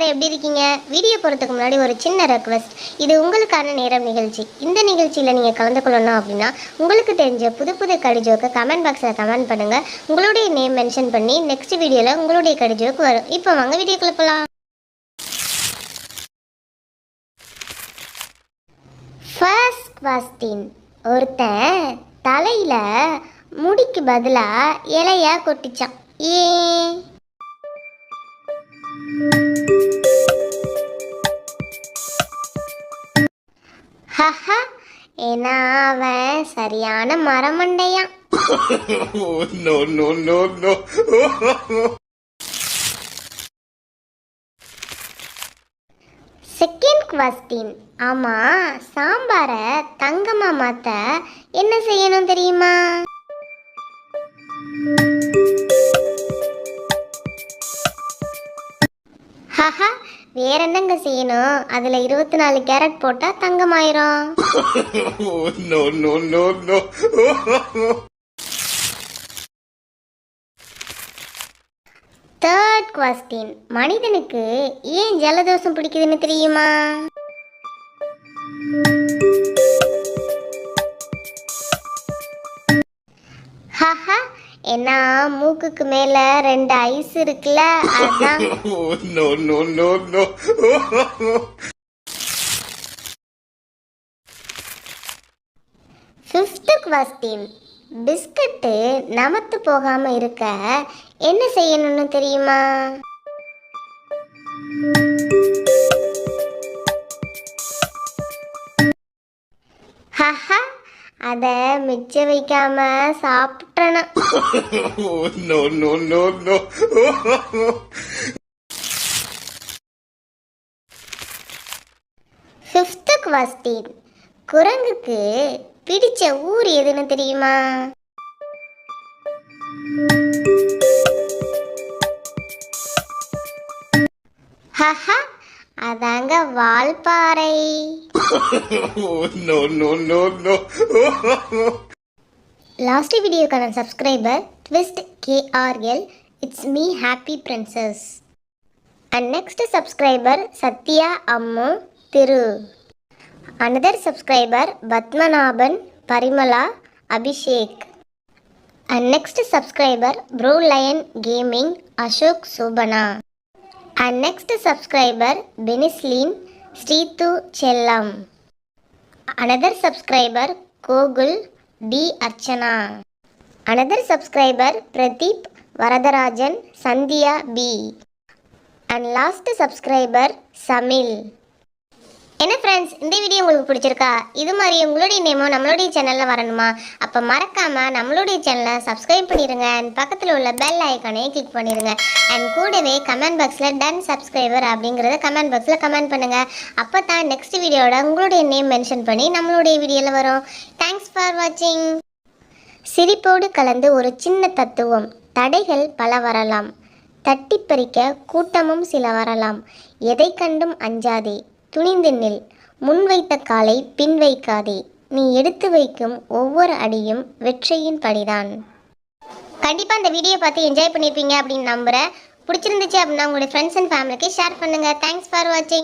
எல்லாரும் எப்படி இருக்கீங்க? வீடியோ போகிறதுக்கு முன்னாடி ஒரு சின்ன ரெக்வெஸ்ட். இது உங்களுக்கான நேரம் நிகழ்ச்சி. இந்த நிகழ்ச்சியில் நீங்கள் கலந்து கொள்ளணும் அப்படின்னா உங்களுக்கு தெரிஞ்ச புது புது கடிஜோக்கு கமெண்ட் பாக்ஸில் கமெண்ட் பண்ணுங்கள். உங்களுடைய நேம் மென்ஷன் பண்ணி நெக்ஸ்ட் வீடியோவில் உங்களுடைய கடிஜோக்கு வரும். இப்போ வாங்க வீடியோக்குள்ள போகலாம். First question. ஒருத்தன் தலையில் முடிக்கு பதிலாக இலையா கொட்டிச்சான். ஏன்? ஹஹா, ஏன்னா அவன் சரியான மரமண்டையான். Second question. ஆமா, சாம்பாரை தங்கமா மாத்த என்ன செய்யணும் தெரியுமா? ஹஹா, வேற என்னங்க செய்யணும்? அதுல 24 கேரட் போட்டா தங்கமாயிரும். Third question. மனிதனுக்கு ஏன் ஜலதோஷம் பிடிக்குதுன்னு தெரியுமா? ஹஹா, ஏன்னா மூக்குக்கு மேல 2 ஐஸ் இருக்குல்ல, அதான். Fifth question. பிஸ்கட்டு நமத்து போகாம இருக்க என்ன செய்யணும்னு தெரியுமா? ஹஹா, அத மிச்ச வைக்காம சாப்பிட்டணும். Fifth question. குரங்குக்கு பிடிச்ச ஊர் எதுன்னு தெரியுமா? ஹஹா, அதாங்க வால்பாறை. லாஸ்ட் வீடியோக்கான subscriber twist KRL. It's me happy princess. And next subscriber Sathya Ammu Thiru. Another subscriber Padmanabhan Parimala Abhishek. And next subscriber bro lion gaming Ashok Subhana. And next subscriber Benislin Sreethu Chellam. Another subscriber Gokul D Archana. Another subscriber Pradeep Varadarajan Sandhya P. And last subscriber Samil. என்ன friends, இந்த video உங்களுக்கு பிடிச்சிருக்கா? இது மாதிரி உங்களுடைய நேமும் நம்மளுடைய சேனலில் வரணுமா? அப்போ மறக்காமல் நம்மளுடைய சேனலை சப்ஸ்கிரைப் பண்ணிடுங்க. அண்ட் பக்கத்தில் உள்ள பெல் ஐக்கானே கிளிக் பண்ணிடுங்க. அண்ட் கூடவே கமெண்ட் பாக்ஸில் டன் சப்ஸ்கிரைபர் அப்படிங்கிறத கமெண்ட் பாக்ஸில் கமெண்ட் பண்ணுங்கள். அப்போ தான் நெக்ஸ்ட் வீடியோட உங்களுடைய நேம் மென்ஷன் பண்ணி நம்மளுடைய வீடியோவில் வரும். தேங்க்ஸ் ஃபார் வாட்சிங். சிரிப்போடு கலந்து ஒரு சின்ன தத்துவம். தடைகள் பல வரலாம், தட்டி பறிக்க கூட்டமும் சில வரலாம். எதை கண்டும் அஞ்சாதே, துணிந்து நில், முன் வைத்த காலை பின் வைக்காதே. நீ எடுத்து வைக்கும் ஒவ்வொரு அடியும் வெற்றியின் படிதான். கண்டிப்பாக இந்த வீடியோ பார்த்து என்ஜாய் பண்ணியிருப்பீங்க அப்படின்னு நம்புகிறேன். பிடிச்சிருந்துச்சு அப்படின்னா உங்களுடைய ஃப்ரெண்ட்ஸ் அண்ட் ஃபேமிலிக்கு ஷேர் பண்ணுங்கள். தேங்க்ஸ் ஃபார் வாட்சிங்.